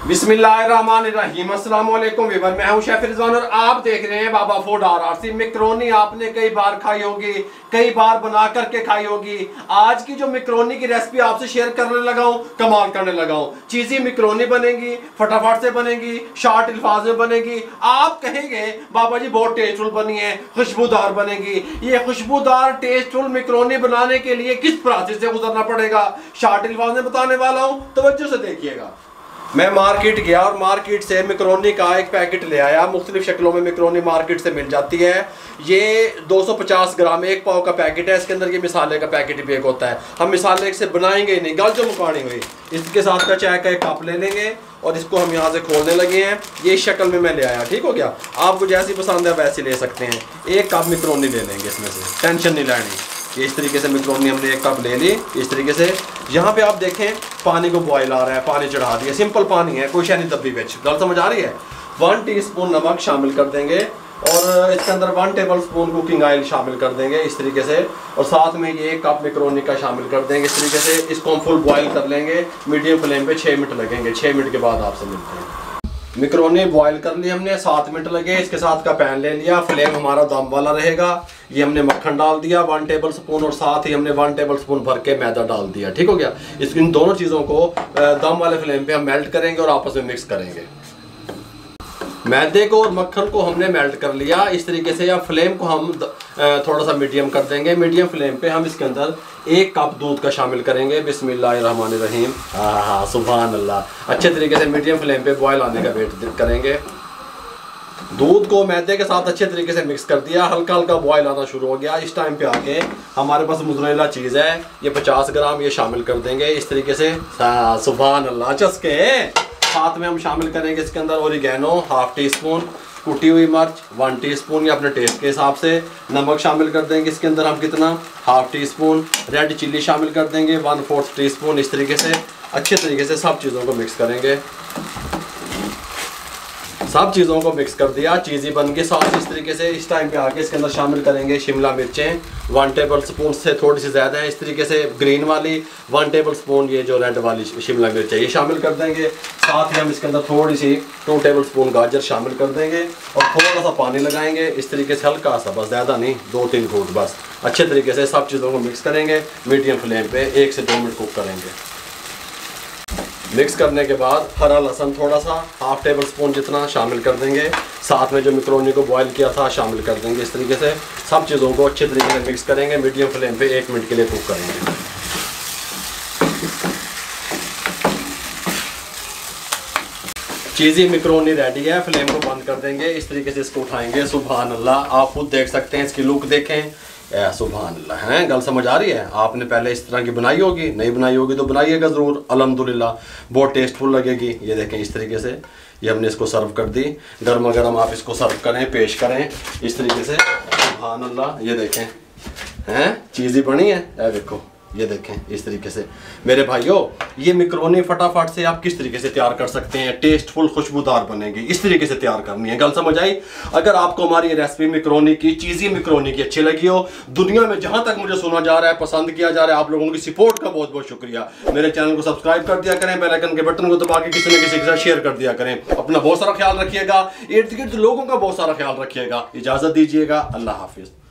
बिस्मिल्लाहिर्रहमानिर्रहीम। अस्सलाम वालेकुम वीवर, मैं हूं शेफ रिजवान और आप देख रहे हैं बाबा फूड RRC। मैक्रोनी आपने कई बार खाई होगी, कई बार बना करके खाई होगी। आज की जो मैक्रोनी की रेसिपी आपसे शेयर करने लगा हूं, कमाल करने लगा हूं। चीज़ी मैक्रोनी बनेगी, फटाफट से बनेगी, शॉर्ट अल्फाज में बनेगी। आप कहेंगे बाबा जी बहुत टेस्टफुल बनी है, खुशबूदार बनेगी। ये खुशबूदार टेस्टफुल मैक्रोनी बनाने के लिए किस प्रोसेस से गुजरना पड़ेगा, शॉर्ट अल्फाज में बताने वाला हूं, तवज्जो से देखिएगा। मैं मार्केट गया और मार्केट से मैक्रोनी का एक पैकेट ले आया। मुख्तलिफ शक्लों में मैक्रोनी मार्केट से मिल जाती है। ये 250 ग्राम, एक पाव का पैकेट है। इसके अंदर ये मिसाले का पैकेट भी एक होता है। हम मिसाले से बनाएंगे नहीं, गल जो मुकानी हुई। इसके साथ का चाय का एक कप ले लेंगे और इसको हम यहाँ से खोलने लगे हैं। ये शक्ल में मैं ले आया, ठीक हो गया। आपको जैसी पसंद है वैसे ले सकते हैं। एक कप मैक्रोनी ले लेंगे, इसमें से टेंशन नहीं लेनी। ये इस तरीके से मैक्रोनी हमने एक कप ले ली। इस तरीके से यहाँ पे आप देखें पानी को बॉयल आ रहा है, पानी चढ़ा दिया, सिंपल पानी है, कोई शैनी दब्बी बिच। गल समझ आ रही है। 1 टीस्पून नमक शामिल कर देंगे और इसके अंदर 1 टेबल स्पून कुकिंग ऑयल शामिल कर देंगे इस तरीके से। और साथ में ये 1 कप मैक्रोनी का शामिल कर देंगे इस तरीके से। इसको हम फुल बॉयल कर लेंगे मीडियम फ्लेम पे। 6 मिनट लगेंगे। 6 मिनट के बाद आपसे मिलते हैं। मैक्रोनी बॉयल कर ली हमने, 7 मिनट लगे। इसके साथ का पैन ले लिया, फ्लेम हमारा दम वाला रहेगा। ये हमने मक्खन डाल दिया 1 टेबल स्पून और साथ ही हमने 1 टेबल स्पून भर के मैदा डाल दिया, ठीक हो गया। इन दोनों चीज़ों को दम वाले फ्लेम पे हम मेल्ट करेंगे और आपस में मिक्स करेंगे। मैदे को और मक्खन को हमने मेल्ट कर लिया इस तरीके से। या फ्लेम को हम थोड़ा सा मीडियम कर देंगे। मीडियम फ्लेम पे हम इसके अंदर 1 कप दूध का शामिल करेंगे। बिस्मिल्लाहिर्रहमानिर्रहीम। हाँ, सुभान अल्लाह। अच्छे तरीके से मीडियम फ्लेम पे बॉयल आने का वेट करेंगे। दूध को मैदे के साथ अच्छे तरीके से मिक्स कर दिया। हल्का हल्का बॉयल आना शुरू हो गया। इस टाइम पे आके हमारे पास मोज़रेला चीज़ है, ये 50 ग्राम ये शामिल कर देंगे इस तरीके से। हाँ, सुभान अल्लाह। चस्के साथ में हम शामिल करेंगे इसके अंदर ओरिगैनो 1/2 टीस्पून, कुटी हुई मिर्च 1 टीस्पून या अपने टेस्ट के हिसाब से। नमक शामिल कर देंगे इसके अंदर हम कितना, 1/2 टीस्पून। रेड चिल्ली शामिल कर देंगे 1/4 टीस्पून। इस तरीके से अच्छे तरीके से सब चीज़ों को मिक्स करेंगे। सब चीज़ों को मिक्स कर दिया, चीज़ी बन गई साथ इस तरीके से। इस टाइम पे आके इसके अंदर शामिल करेंगे शिमला मिर्चें 1 टेबल स्पून से थोड़ी सी ज़्यादा है इस तरीके से। ग्रीन वाली 1 टेबल स्पून, ये जो रेड वाली शिमला मिर्च है ये शामिल कर देंगे। साथ ही हम इसके अंदर थोड़ी सी 2 टेबल स्पून गाजर शामिल कर देंगे और थोड़ा सा पानी लगाएंगे इस तरीके से, हल्का सा, बस ज़्यादा नहीं, 2-3 घूंट बस। अच्छे तरीके से सब चीज़ों को मिक्स करेंगे। मीडियम फ्लेम पे 1 से 2 मिनट कुक करेंगे। मिक्स करने के बाद हरा लहसुन थोड़ा सा 1/2 टेबल स्पून जितना शामिल कर देंगे। साथ में जो मैक्रोनी को बॉईल किया था शामिल कर देंगे इस तरीके से। सब चीज़ों को अच्छे तरीके से मिक्स करेंगे। मीडियम फ्लेम पे 1 मिनट के लिए कुक करेंगे। चीज़ी मैक्रोनी रेडी है। फ्लेम को बंद कर देंगे इस तरीके से। इसको उठाएंगे। सुभान अल्लाह। आप खुद देख सकते हैं, इसकी लुक देखें। सुभान अल्लाह है। गल समझ आ रही है। आपने पहले इस तरह की बनाई होगी, नहीं बनाई होगी तो बनाइएगा ज़रूर। अल्हम्दुलिल्लाह बहुत टेस्टफुल लगेगी। ये देखें इस तरीके से ये हमने इसको सर्व कर दी। गर्मा गर्म आप इसको सर्व करें, पेश करें इस तरीके से। सुभान अल्लाह। ये देखें हैं, चीज़ी बनी है। देखो ये देखें इस तरीके से। मेरे भाइयों, ये मैक्रोनी फटाफट से आप किस तरीके से तैयार कर सकते हैं, टेस्टफुल खुशबूदार बनेगी। इस तरीके से तैयार करनी है। गल समझ आई। अगर आपको हमारी ये रेसिपी मैक्रोनी की, चीज़ी मैक्रोनी की अच्छी लगी हो, दुनिया में जहां तक मुझे सुना जा रहा है, पसंद किया जा रहा है, आप लोगों की सपोर्ट का बहुत बहुत शुक्रिया। मेरे चैनल को सब्सक्राइब कर दिया करें, बेल आइकन के बटन को दबा के किसी न किसी के साथ शेयर कर दिया करें। अपना बहुत सारा ख्याल रखिएगा, इर्द गिर्द लोगों का बहुत सारा ख्याल रखिएगा। इजाज़त दीजिएगा। अल्लाह हाफिज़।